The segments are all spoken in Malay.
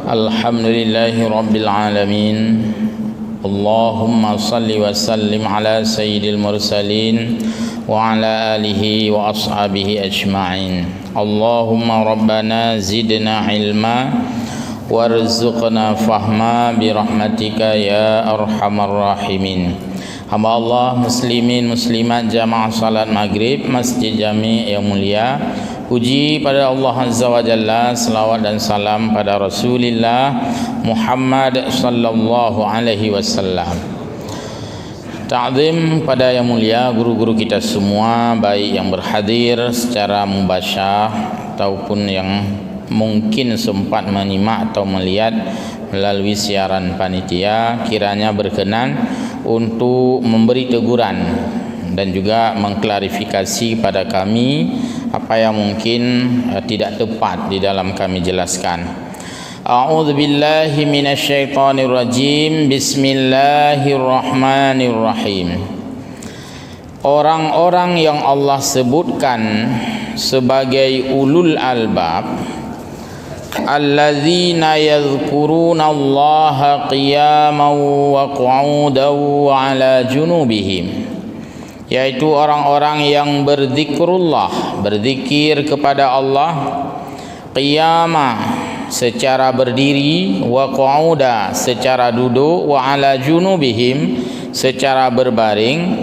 Alhamdulillahi Rabbil Alamin. Allahumma salli wa sallim ala sayyidil mursalin wa ala alihi wa ashabihi ajma'in. Allahumma rabbana zidna ilma warzuqna fahma birahmatika ya arhamar rahimin. Hamba Allah muslimin muslimat jamaah salat maghrib Masjid Jami' yang mulia, puji pada Allah Azza wa Jalla, selawat dan salam pada Rasulullah Muhammad sallallahu alaihi wasallam. Ta'zim pada yang mulia guru-guru kita semua, baik yang berhadir secara mubasyarah ataupun yang mungkin sempat menyimak atau melihat melalui siaran panitia, kiranya berkenan untuk memberi teguran dan juga mengklarifikasi pada kami apa yang mungkin tidak tepat di dalam kami jelaskan. A'udzu billahi minasyaitonir rajim. Bismillahirrahmanirrahim. Orang-orang yang Allah sebutkan sebagai ulul albab, alladzina yadhkuruna Allaha qiyaman wa qu'udan wa 'ala junubihim, yaitu orang-orang yang berzikrullah, berzikir kepada Allah, qiyama secara berdiri, wa qu'uda secara duduk, wa 'ala junubihim secara berbaring.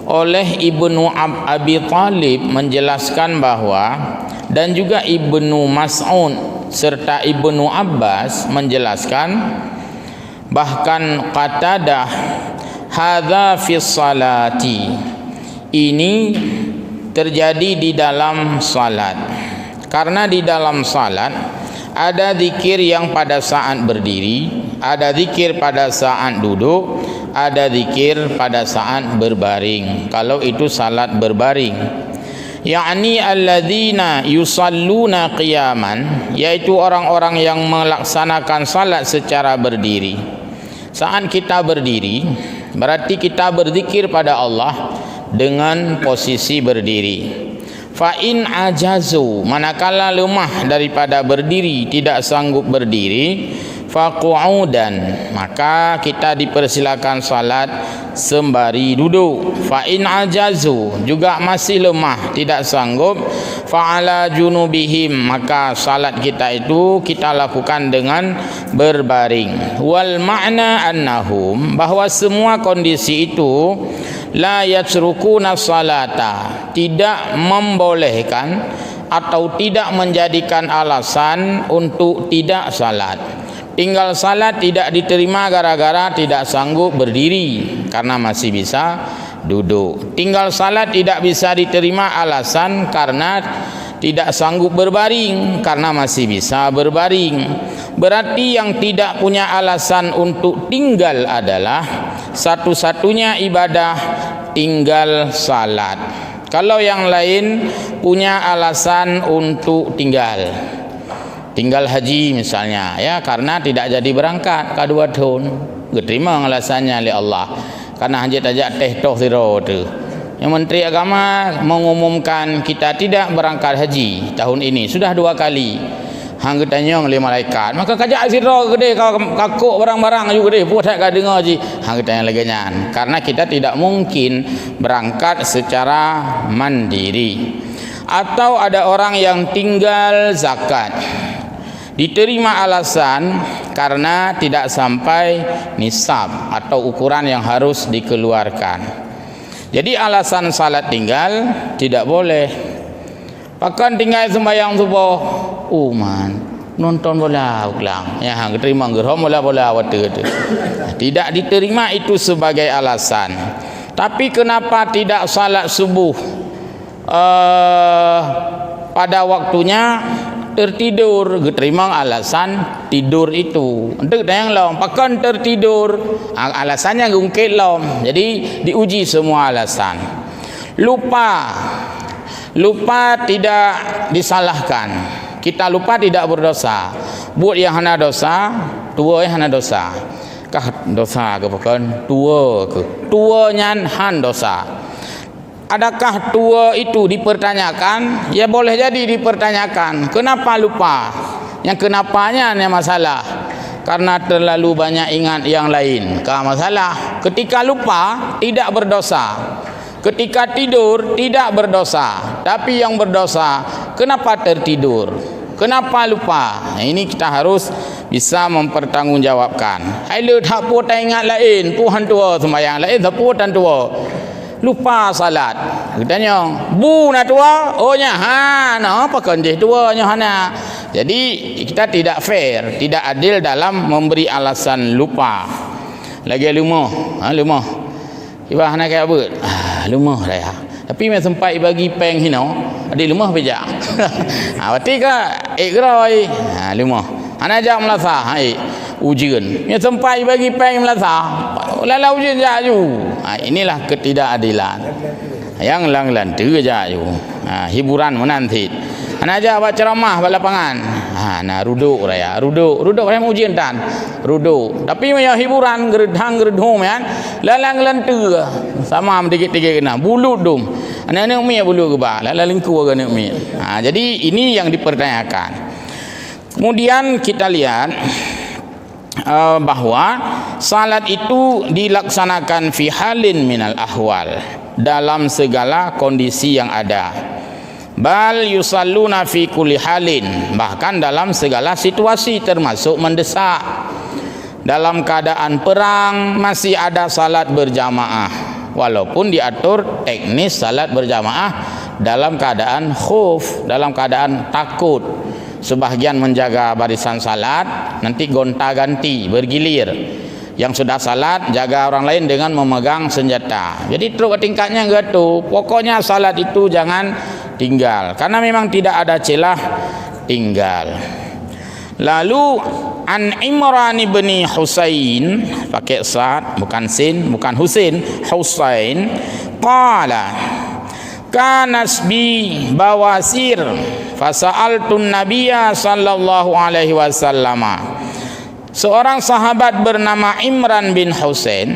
Oleh Ibnu Abi Talib menjelaskan bahwa, dan juga Ibnu Mas'ud serta Ibnu Abbas menjelaskan, bahkan Qatadah, hadza fi salati, ini terjadi di dalam salat. Karena di dalam salat ada zikir yang pada saat berdiri, ada zikir pada saat duduk, ada zikir pada saat berbaring. Kalau itu salat berbaring, yakni alladzina yusalluna qiyaman, yaitu orang-orang yang melaksanakan salat secara berdiri. Saat kita berdiri, berarti kita berzikir pada Allah dengan posisi berdiri. Fa in ajazu, manakala lemah daripada berdiri, tidak sanggup berdiri, fa qu'udan, maka kita dipersilakan salat sembari duduk. Fa in ajazu, juga masih lemah, tidak sanggup, fa 'ala junubihim, maka salat kita itu kita lakukan dengan berbaring. Wal ma'na annahum, bahwa semua kondisi itu la yatrukuna salata, tidak membolehkan atau tidak menjadikan alasan untuk tidak salat. Tinggal salat tidak diterima gara-gara tidak sanggup berdiri karena masih bisa duduk. Tinggal salat tidak bisa diterima alasan karena tidak sanggup berbaring karena masih bisa berbaring. Berarti yang tidak punya alasan untuk tinggal adalah satu-satunya ibadah tinggal salat. Kalau yang lain punya alasan untuk tinggal haji misalnya, ya, karena tidak jadi berangkat kedua tahun, diterima alasannya oleh Allah karena hajat ajak teh toh zero tu. Yang Menteri Agama mengumumkan kita tidak berangkat haji tahun ini sudah 2 kali. Hang tanya oleh malaikat, maka kajak zero gede kau kakuk barang-barang juga gede, buat tak dengar haji. Hang tanya lagi nyan, karena kita tidak mungkin berangkat secara mandiri. Atau ada orang yang tinggal zakat, diterima alasan karena tidak sampai nisab atau ukuran yang harus dikeluarkan. Jadi alasan salat tinggal tidak boleh. Bahkan tinggal sembahyang subuh, man nonton bola ulang, ya hang terima gerham bola waktu itu. Tidak diterima itu sebagai alasan. Tapi kenapa tidak salat subuh pada waktunya? Tertidur, diterima alasan tidur itu. Untuk yang lom, pakan tertidur, alasannya gungkit lom. Jadi diuji semua alasan. Lupa tidak disalahkan. Kita lupa tidak berdosa. Buat yang hana dosa, tua yang hana dosa. Kah dosa ke pakan? Tua ke? Tuanya han dosa. Adakah tua itu dipertanyakan? Ya boleh jadi dipertanyakan. Kenapa lupa? Yang kenapanya yang masalah. karena terlalu banyak ingat yang lain. Masalah ketika lupa tidak berdosa, ketika tidur tidak berdosa, tapi yang berdosa kenapa tertidur, kenapa lupa. Ini kita harus bisa mempertanggungjawabkan. Lu tak pun tak ingat lain, Tuhan tua sembahyang lain, tak pun Tuhan tua lupa salat. Katanya, bu nak tua, ohnya apa kan dia tuanya hana. Jadi kita tidak fair, tidak adil dalam memberi alasan lupa. Lagi lumah, lumah. Iba hana kaya apa? Lumah dah ya. Tapi mai sempat bagi peng hino, adik lumah bejak. Berarti ke ikroi, lumah. Hana jak melasa, ujian. Mai sempat bagi peng melasa. Lala ujian jaju. Inilah ketidakadilan. Yang lang-lang tu jaju. Hiburan menanti. Hana aja buat ceramah pada lapangan. Nah ruduk raya, ruduk raya ujian tan. Ruduk. Tapi punya hiburan geredhang kan. Lalang lentu sama dikit-dikit kena. Bulu dum. Anak-anak mi bulu ke ba. Lala lengku ke anak mi. Jadi ini yang dipertanyakan. Kemudian kita lihat bahwa salat itu dilaksanakan fi halin minal ahwal, dalam segala kondisi yang ada. Bal yusalluna fi kulli halin, bahkan dalam segala situasi termasuk mendesak. Dalam keadaan perang masih ada salat berjamaah, walaupun diatur teknis salat berjamaah dalam keadaan khuf, dalam keadaan takut. Sebahagian menjaga barisan salat, nanti gonta-ganti bergilir. Yang sudah salat jaga orang lain dengan memegang senjata. Jadi terus tingkatnya gitu. Pokoknya salat itu jangan tinggal, karena memang tidak ada celah tinggal. Lalu an Imran bin Husain, pakai sad bukan sin, bukan Husain, Husain, qala kanas bi bawasir fasa'altun nabiyya sallallahu alaihi wasallam. Seorang sahabat bernama Imran bin Husain,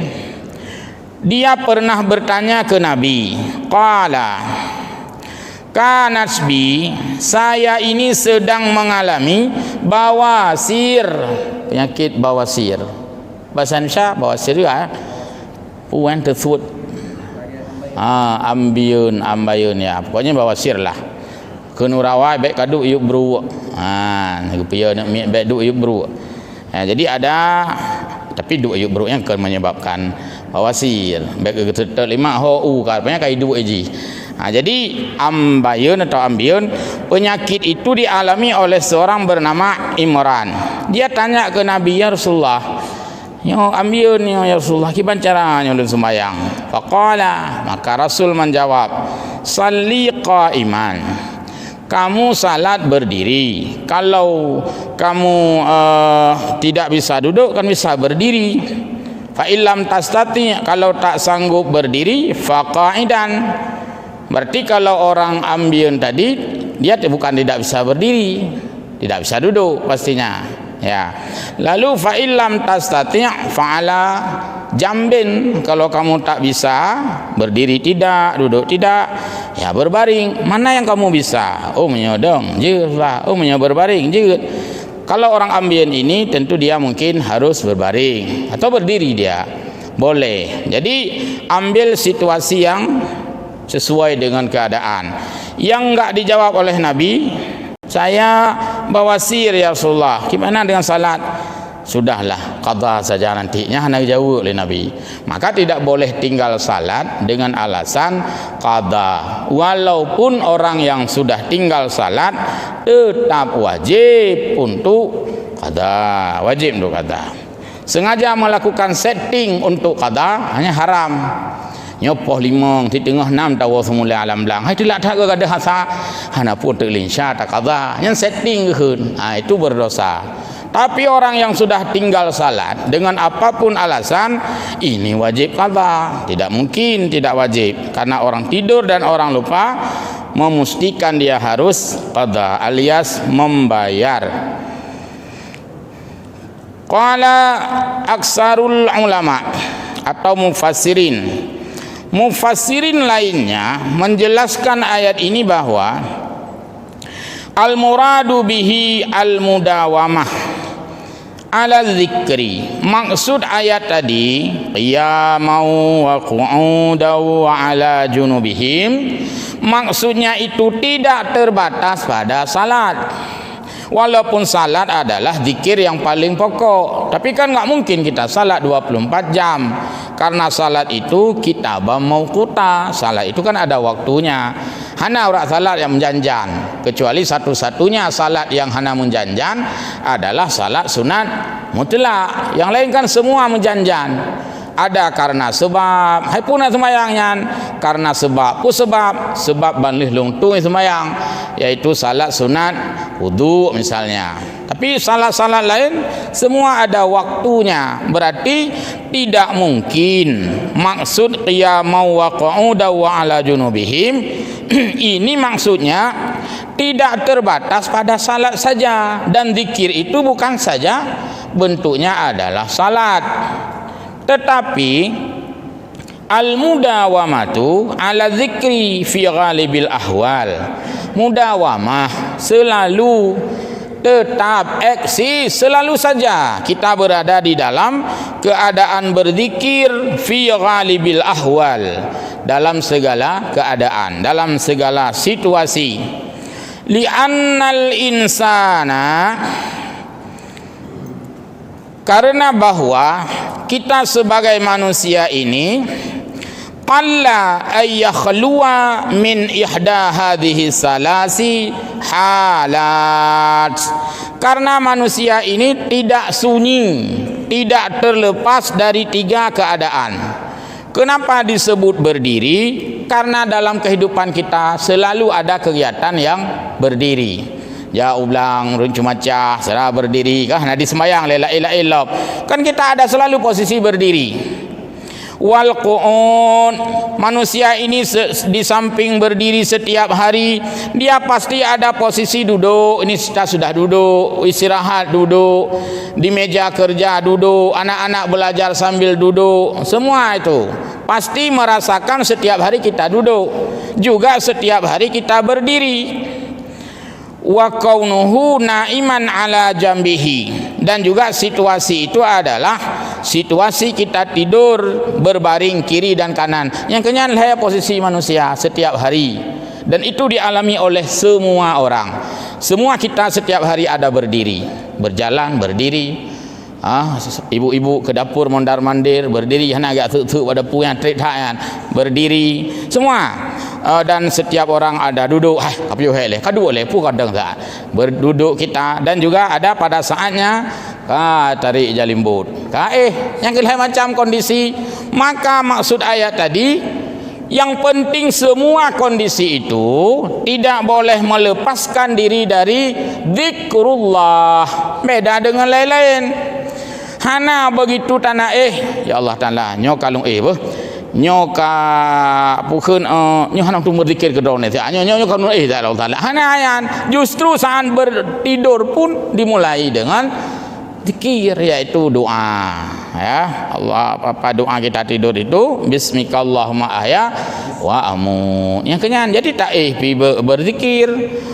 dia pernah bertanya ke Nabi, qala kanas bi, saya ini sedang mengalami bawasir, penyakit bawasir. Bahasa Indonesia bawasir juga puan tersebut ambayun ya, pokoknya bawasir lah. Kenurawai baik kadu yuk bru. Gupia nak mi baik du yuk bru. Jadi ada, tapi du yuk bru yang akan menyebabkan bawasir. Baik ke lima ho katanya kai du eji. Jadi ambayun atau ambiun, penyakit itu dialami oleh seorang bernama Imran. Dia tanya ke Nabi, ya Rasulullah, ya ambiun ya Rasulullah, gimana caranya ulun sembahyang? Faqala, maka Rasul menjawab, salli qa'iman, kamu salat berdiri. Kalau kamu tidak bisa duduk, kan bisa berdiri. Fa illam tastati, kalau tak sanggup berdiri, faqa'idan. Berarti kalau orang ambiun tadi, dia bukan tidak bisa berdiri, tidak bisa duduk pastinya. Ya. Lalu fa illam tastati' fa'ala jambin, kalau kamu tak bisa berdiri tidak, duduk tidak, ya berbaring. Mana yang kamu bisa? Oh menyodong je lah, oh berbaring je. Kalau orang ambiun ini tentu dia mungkin harus berbaring atau berdiri, dia boleh. Jadi ambil situasi yang sesuai dengan keadaan. Yang enggak dijawab oleh Nabi, saya bawasir ya Rasulullah, gimana dengan salat? Sudahlah, qadha saja nantinya, hanya jawab oleh Nabi. Maka tidak boleh tinggal salat dengan alasan qadha. Walaupun orang yang sudah tinggal salat tetap wajib untuk qadha, wajib untuk qadha. Sengaja melakukan setting untuk qadha hanya haram. Nyopoh limong di tengah 6 tahu semula alam belang. Hai tidak tak ada hasa. Hana pun terlinsya tak qadha. Yang setting keun. Itu berdosa. Tapi orang yang sudah tinggal salat dengan apapun alasan, ini wajib qadha. Tidak mungkin tidak wajib, karena orang tidur dan orang lupa memastikan dia harus qadha alias membayar. Qala aksarul ulama atau mufassirin lainnya menjelaskan ayat ini bahwa al-muradu bihi al-mudawamah, ala zikri. Maksud ayat tadi qiyamau wa qu'udau wa ala junubihim, maksudnya itu tidak terbatas pada salat. Walaupun salat adalah zikir yang paling pokok, tapi kan enggak mungkin kita salat 24 jam. Karena salat itu kitabam mauquta. Salat itu kan ada waktunya. Hana orang salat yang menjanjan, kecuali satu-satunya salat yang hana menjanjan adalah salat sunat mutlak. Yang lain kan semua menjanjan. Ada karena sebab, hai pun semayangnya karena sebab pun sebab banlih lungtung semayang, yaitu salat sunat wudu misalnya. Tapi salat-salat lain semua ada waktunya. Berarti tidak mungkin maksud qiyamau wa qu'udau wa ala junubihim ini maksudnya tidak terbatas pada salat saja, dan zikir itu bukan saja bentuknya adalah salat, tetapi al-mudawamatu ala zikri fi ghalibil ahwal. Mudawamah selalu tetap eksis, selalu saja kita berada di dalam keadaan berzikir fi ghalibil ahwal, dalam segala keadaan, dalam segala situasi. Li'annal insana, karena bahwa kita sebagai manusia ini qalla ayyakhluwa min ihda hadhihi salasi halat, karena manusia ini tidak sunyi, tidak terlepas dari tiga keadaan. Kenapa disebut berdiri? Karena dalam kehidupan kita selalu ada kegiatan yang berdiri. Ya ulang runcu macah serah berdiri kah nadi sembayang la ilaha illallah, kan kita ada selalu posisi berdiri. Wal qu'ud, manusia ini di samping berdiri setiap hari, dia pasti ada posisi duduk. Ini kita sudah duduk, istirahat duduk, di meja kerja duduk, anak-anak belajar sambil duduk, semua itu pasti merasakan setiap hari kita duduk, juga setiap hari kita berdiri. Wa kaunuhu naiman ala jambihi, dan juga situasi itu adalah situasi kita tidur berbaring kiri dan kanan. Yang kenyang lah posisi manusia setiap hari, dan itu dialami oleh semua orang. Semua kita setiap hari ada berdiri, berjalan berdiri. Ibu-ibu ke dapur mondar-mandir berdiri, hana agak tuk-tuk pada punya trik-trikan berdiri semua. Dan setiap orang ada duduk, kapiu hele kadu oleh pu kadang tak berduduk kita, dan juga ada pada saatnya tarik jalimbut yang kelih macam kondisi. Maka maksud ayat tadi, yang penting semua kondisi itu tidak boleh melepaskan diri dari zikrullah. Beda dengan lain-lain. Hana begitu tanah ya Allah Taala nyokalung nyoka pukun nyohanam tu berzikir ke daun ni nyoka tak Allah Taala hana ayan. Justru saat bertidur pun dimulai dengan zikir, yaitu doa. Ya Allah, apa doa kita tidur itu bismikallahumma ahya wa amut. Yang kenyan jadi tak pi berzikir.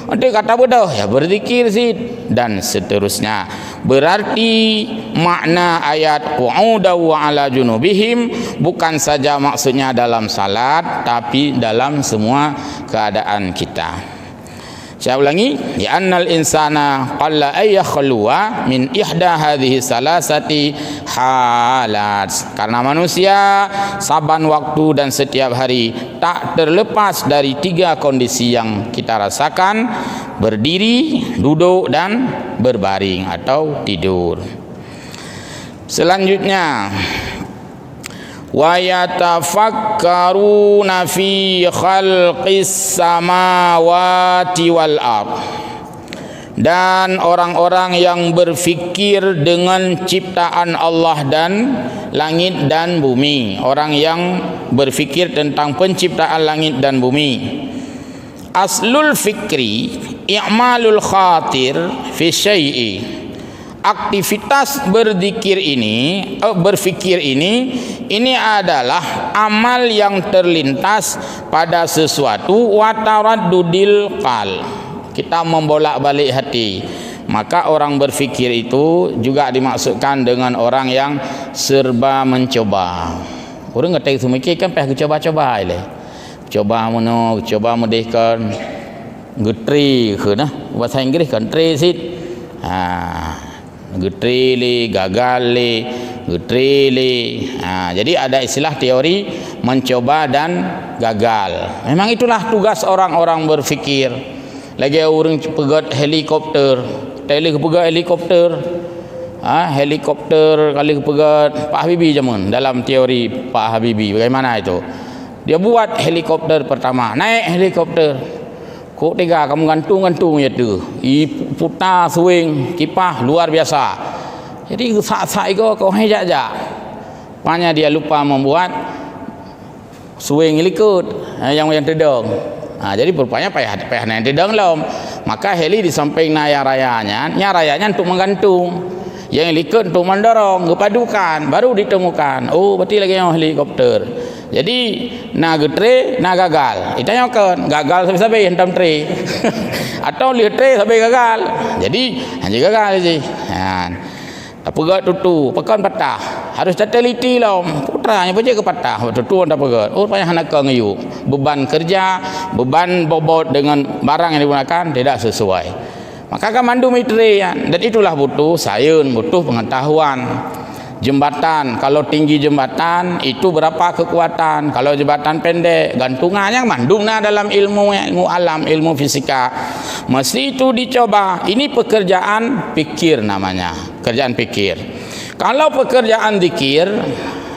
Nanti kata bodoh ya berzikir sih, dan seterusnya. Berarti makna ayat qu'udau wa ala junubihim bukan saja maksudnya dalam salat, tapi dalam semua keadaan kita. Saya ulangi, ya annal insana qalla ayyakhluwa min ihda hadhihi salasati halat, karena manusia saban waktu dan setiap hari tak terlepas dari tiga kondisi yang kita rasakan: berdiri, duduk, dan berbaring atau tidur. Selanjutnya, wa yatafakkaruna fi khalqis samawati wal ard, dan orang-orang yang berfikir dengan ciptaan Allah dan langit dan bumi, orang yang berfikir tentang penciptaan langit dan bumi. Aslul fikri i'malul khatir fi syai'i, aktivitas berfikir ini adalah amal yang terlintas pada sesuatu, wa taraddudil qal, kita membolak-balik hati, Maka orang berfikir itu juga dimaksudkan dengan orang yang serba mencoba. Orang kata itu mikir kan payah coba-coba le. Coba mono, coba mendehkan getri ke nah. Bahasa Inggeris kan tresit. Getri le, gagal le, getri le. Jadi ada istilah teori mencoba dan gagal. Memang itulah tugas orang-orang berfikir. Lagi orang pegat helikopter, tali pegat helikopter. Helikopter kali pegat Pak Habibie zaman dalam teori Pak Habibie bagaimana itu? Dia buat helikopter pertama, naik helikopter. Kok tiga kamu gantung-gantung ya tu. Putar swing kipah luar biasa. Jadi saat-saat itu kau hejak-jak. Rupanya dia lupa membuat swing ikut yang terdong. Jadi rupanya payah naik terdong lom. Maka heli di samping rayanya untuk menggantung. Yang ikut untuk mendorong, kepadukan, baru ditemukan. Oh, berarti lagi yang helikopter. Jadi na getre, na gagal. Ditanyakan, gagal sampai hentam tre. Atau lihat tre sampai gagal. Jadi hanya gagal je. Pegat tutu, pekan patah. Harus teliti lah. Putranya baca ke patah. Tutu anda pegat. Oh, payah nak ngayu. Beban kerja, beban bobot dengan barang yang digunakan tidak sesuai. Maka akan mandu mitre dan itulah butuh sains, butuh pengetahuan. Jembatan, kalau tinggi jembatan itu berapa kekuatan, kalau jembatan pendek gantungannya mandungna dalam ilmu alam, ilmu fisika. Mesti itu dicoba. Ini pekerjaan pikir namanya, kerjaan pikir. Kalau pekerjaan zikir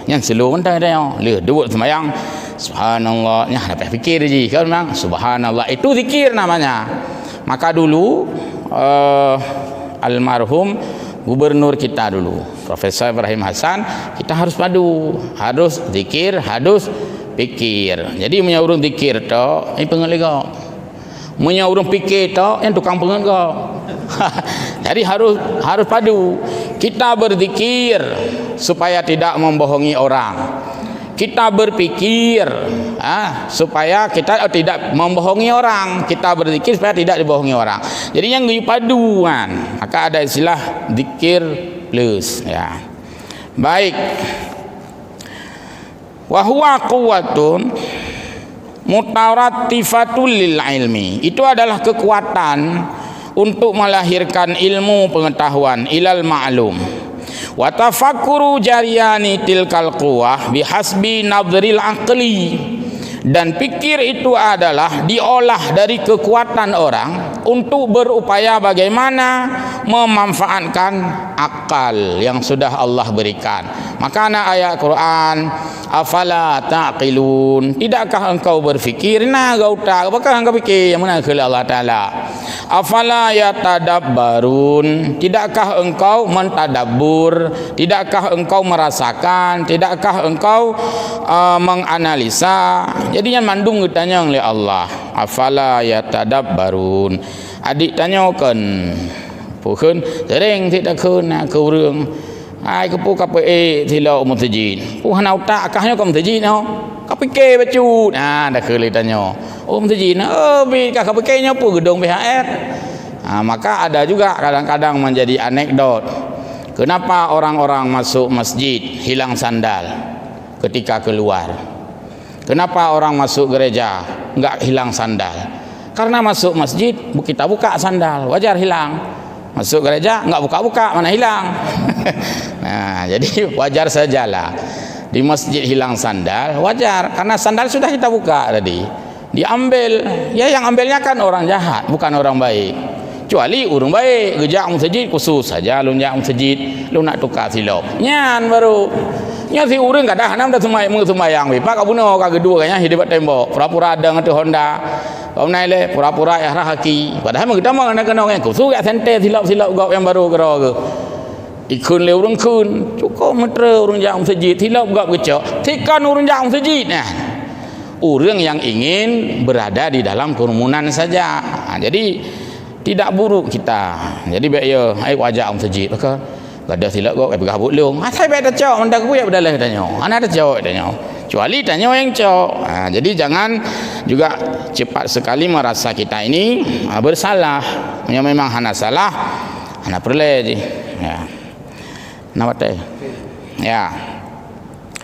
yang selalu entah dia lihat duduk sembahyang subhanallah, nya dapat fikir je kan memang subhanallah itu zikir namanya. Maka dulu almarhum gubernur kita dulu Profesor Ibrahim Hasan, kita harus padu, harus zikir, harus pikir. Jadi punya urang zikir tu ini pengelega, punya urang pikir tu yang tukang pengelega. Jadi harus padu. Kita berzikir supaya tidak membohongi orang. Kita berpikir supaya kita tidak membohongi orang. Kita berzikir supaya tidak dibohongi orang. Jadi yang paduan, maka ada istilah zikir plus ya. Baik. Wa huwa quwwatun mutarattifatul lil ilmi. Itu adalah kekuatan untuk melahirkan ilmu pengetahuan ilal ma'lum. Wa tafakkuru jariyani tilkal quwah bihasbi nadril aqli. Dan pikir itu adalah diolah dari kekuatan orang untuk berupaya bagaimana memanfaatkan akal yang sudah Allah berikan. Maka ayat Quran, afala taqilun, tidakkah engkau berfikir? Nah gauta, apakah engkau fikir yang mana kepada Allah Taala? Afala yatadabbarun, tidakkah engkau mentadabbur? Tidakkah engkau merasakan? Tidakkah engkau menganalisa? Jadi yang mandung ditanya oleh Allah, afala yatadabbarun. Adik tanyakan, pukun sering tidak kena ke urang. Ai kepu KPE thila mustajid. Hana utak akahnya kau mustajid no. KPK bacut. Dah kele tanya. Oh mustajid. Bi KPK nya apa gedung BHR. Maka ada juga kadang-kadang menjadi anekdot. Kenapa orang-orang masuk masjid hilang sandal ketika keluar? Kenapa orang masuk gereja enggak hilang sandal? Karena masuk masjid kita buka sandal, wajar hilang. Masuk gereja enggak buka-buka, mana hilang. Nah, jadi wajar sajalah. Di masjid hilang sandal, wajar karena sandal sudah kita buka tadi. Diambil, ya yang ambilnya kan orang jahat, bukan orang baik. Kecuali orang baik, gejak masjid khusus saja lu jak masjid, lu nak tukar silap. Nyan baru. Nya si urang kadang-kadang dah sembahyang we. Pak kabuno ka gedua kayaknya hidup tembok. Pura-pura ada ngatu Honda. Kau naik le pura-pura ya haki. Padahal kita mah kena yang khusus ya sente silap-silap gau yang baru kero ke. Ikun le urang kun. Cukup metre urang jak masjid silap gau kecok. Tikan urang jak masjid nah. Urang yang ingin berada di dalam kerumunan saja. Jadi tidak buruk kita. Jadi baik ya ai wajah masjid maka ada silap kau pergi habut leung. Saya baik dah cok mendak ku ya bedalah tanya. Ana ada cok tanya. Kecuali tanya yang cok. Jadi jangan juga cepat sekali merasa kita ini bersalah. Yang memang hana salah Mana perlu je. Ya. Nama teh. Ya.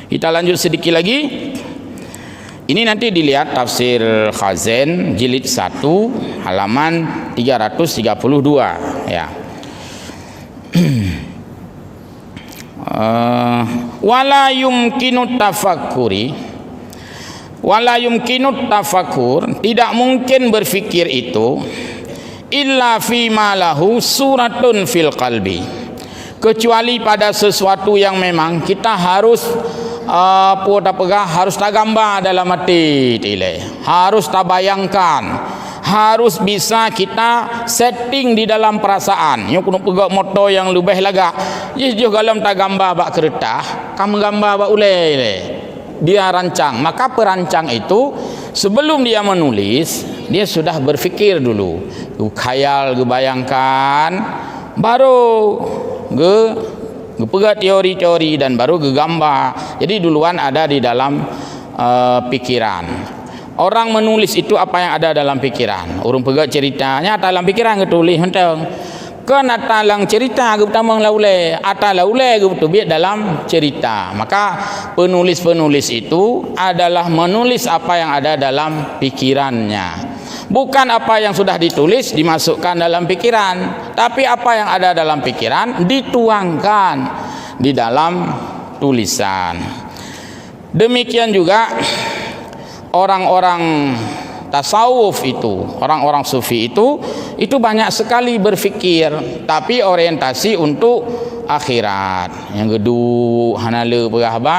Kita lanjut sedikit lagi. Ini nanti dilihat tafsir Khazen jilid 1 halaman 332 ya. Wala yumkinu tafakkur, tidak mungkin berfikir itu illa fi ma lahu suratun fil qalbi, kecuali pada sesuatu yang memang kita harus harus tak gambar dalam hati, harus tak bayangkan, harus bisa kita setting di dalam perasaan. Yang kena pegak motor yang lebih lagak, jauh galam tak gambar bak kereta, kamu gambar bak ulai dia rancang. Maka perancang itu sebelum dia menulis, dia sudah berfikir dulu, khayal, bayangkan, baru pegang teori-teori dan baru gambar. Jadi duluan ada di dalam pikiran. Orang menulis itu apa yang ada dalam pikiran. Orang pegang ceritanya dalam pikiran ke tulis mentang. Kan atalang cerita ke pertama laule, atalaule ke betul biar dalam cerita. Maka penulis-penulis itu adalah menulis apa yang ada dalam pikirannya. Bukan apa yang sudah ditulis dimasukkan dalam pikiran, tapi apa yang ada dalam pikiran dituangkan di dalam tulisan. Demikian juga orang-orang tasawuf itu, orang-orang sufi itu banyak sekali berfikir, tapi orientasi untuk akhirat. Yang kedua hanala berahba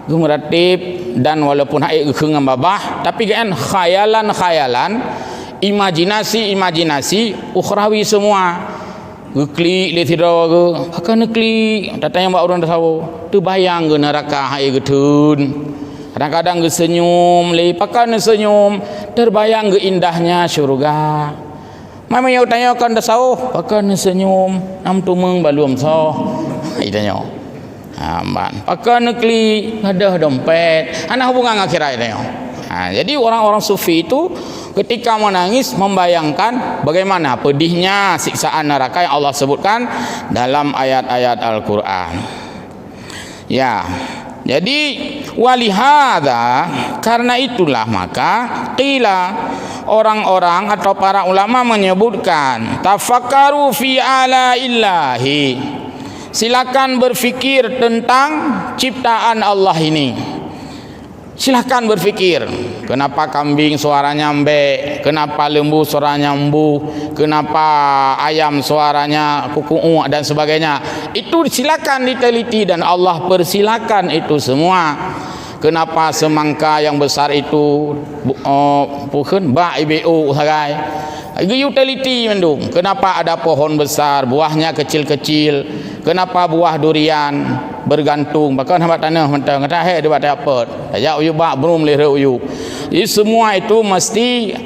gemeratip, dan walaupun haik keungan babah, tapi kan khayalan, imajinasi ukhrawi semua. Klik le tidaw ke, akan klik datang yang buat orang tahu, tu bayang ke neraka haik getun. Kadang-kadang ke senyum, le pakan senyum, terbayang ke indahnya syurga. Mama yang tanya kan tasawuf, pakan senyum, nam tumeng balum so. Itanya. Amban pakai nekli ada dompet anak hubungan akhirat ini. Jadi orang-orang sufi itu ketika menangis membayangkan bagaimana pedihnya siksaan neraka yang Allah sebutkan dalam ayat-ayat Al-Quran ya. Jadi walihada, karena itulah maka qila, orang-orang atau para ulama menyebutkan tafakkaru fi ala illahi, silakan berfikir tentang ciptaan Allah ini. Silakan berfikir, kenapa kambing suaranya mbek, kenapa lembu suaranya embu, kenapa ayam suaranya kuku dan sebagainya. Itu silakan diteliti dan Allah persilakan itu semua. Kenapa semangka yang besar itu bukan ba ibu sagai. Utility mendung. Kenapa ada pohon besar, buahnya kecil-kecil? Kenapa buah durian bergantung? Bahkan hamba tanah mentang kata he dia buat apa? Ya uyu bak belum leh uyu. Jadi semua itu mesti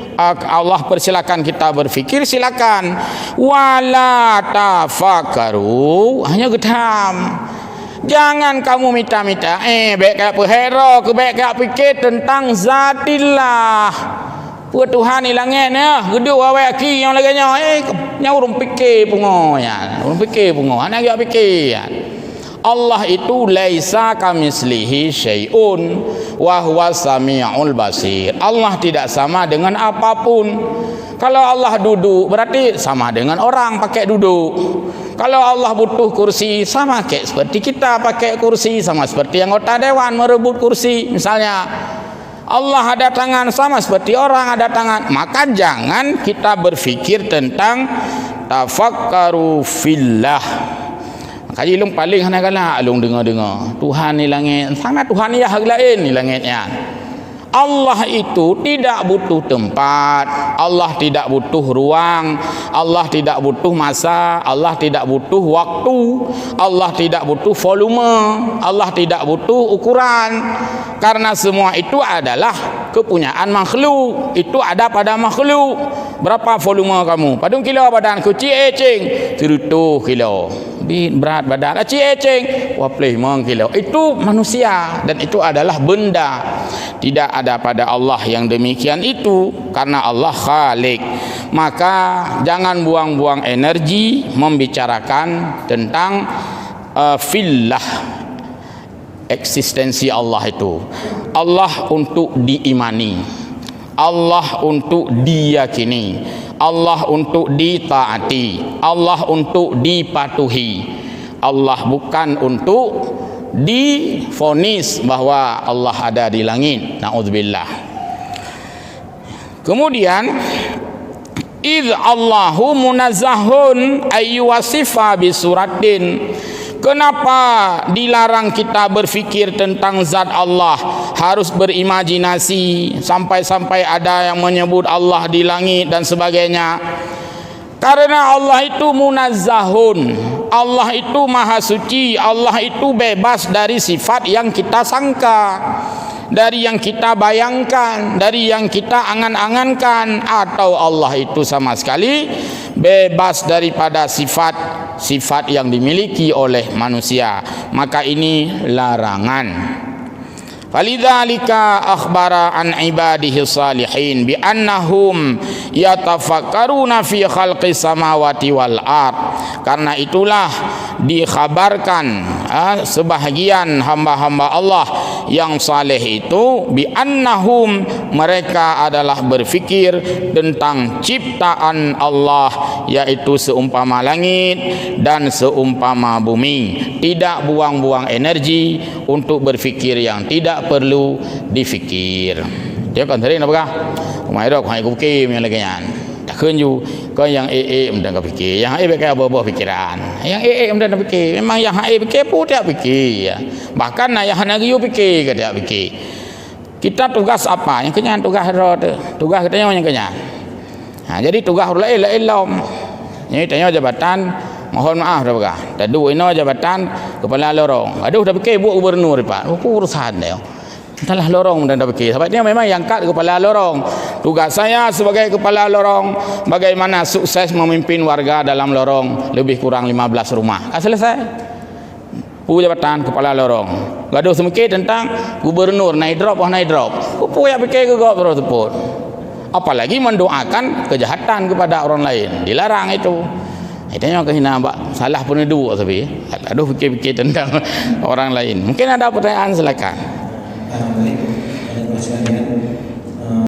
Allah persilakan kita berfikir, silakan. Wala tafakkaru, hanya getam. Jangan kamu minta-minta baik kat perhera ke baik kat fikir tentang zatillah. Puan Tuhan ni langit ni geduk awak aki yang laganya nya urung fikir pungo ya. Urung fikir pungo. Anak dia fikir. Allah itu laisa kamislihi syai'un wa huwas samiul basir. Allah tidak sama dengan apapun. Kalau Allah duduk berarti sama dengan orang pakai duduk. Kalau Allah butuh kursi sama kayak seperti kita pakai kursi, sama seperti anggota dewan merebut kursi misalnya. Allah ada tangan sama seperti orang ada tangan. Maka jangan kita berfikir tentang tafakkaru fillah. Maka ilung paling hanakala alung dengar-dengar Tuhan ni langit, sangat Tuhan ya hak lain ni langitnya. Allah itu tidak butuh tempat, Allah tidak butuh ruang, Allah tidak butuh masa, Allah tidak butuh waktu, Allah tidak butuh volume, Allah tidak butuh ukuran. Karena semua itu adalah kepunyaan makhluk. Itu ada pada makhluk. Berapa volume kamu? Padung kilo badan ku cing 30 kilo. Berat badan cing wapleh kilo. Itu manusia dan itu adalah benda. Tidak ada pada Allah yang demikian itu, karena Allah Khalik. maka jangan buang-buang energi membicarakan tentang fillah, eksistensi Allah itu. Allah untuk diimani, Allah untuk diyakini, Allah untuk ditaati, Allah untuk dipatuhi. Allah bukan untuk difonis bahwa Allah ada di langit. Na'udzubillah. Kemudian idz Allahu munazzahun ayyuwasifa bisuratin. Kenapa dilarang kita berfikir tentang zat Allah, harus berimajinasi sampai-sampai ada yang menyebut Allah di langit dan sebagainya? Karena Allah itu munazzahun, Allah itu maha suci, Allah itu bebas dari sifat yang kita sangka, dari yang kita bayangkan, dari yang kita angan-angankan, atau Allah itu sama sekali bebas daripada sifat yang dimiliki oleh manusia. Maka ini larangan. Falidzalika akhbara an ibadihi salihin bi annahum yatafakkaruna fi khalqis samawati wal ard. Karena itulah dikhabarkan sebahagian hamba-hamba Allah yang saleh itu bi annahum, mereka adalah berfikir tentang ciptaan Allah, yaitu seumpama langit dan seumpama bumi. Tidak buang-buang energi untuk berfikir yang tidak perlu difikir. Dia kan tadi apa kah? Mai dok hai ku fikir yang lagi kan. Tak kunju kau yang mendang kau fikir. Yang fikir apa pikiran. Yang mendang fikir. Memang yang fikir pun dia fikir. Bahkan yang hanya you fikir ke dia fikir. Kita tugas apa? Yang kenyan tugas roda. Tugas katanya yang kenyan. Jadi tugas lain lom. Ini tanya jabatan, mohon maaf dah begah. Tadu ino jabatan kepala lorong. Aduh dah fikir buat gubernur Pak. Urusan dia. Entahlah lorong dan dah fikir. Sebab dia memang yang kat kepala lorong. Tugas saya sebagai kepala lorong bagaimana sukses memimpin warga dalam lorong lebih kurang 15 rumah. Selesai. Jabatan kepala lorong. Gaduh semikir tentang gubernur naik drop. Apa yang fikir ke gop tersebut? Apalagi mendoakan kejahatan kepada orang lain, dilarang itu. Itanya kena mbak salah pun dua tapi aduh fikir-fikir tentang orang lain. Mungkin ada pertanyaan, silakan. Baik, ada pertanyaan.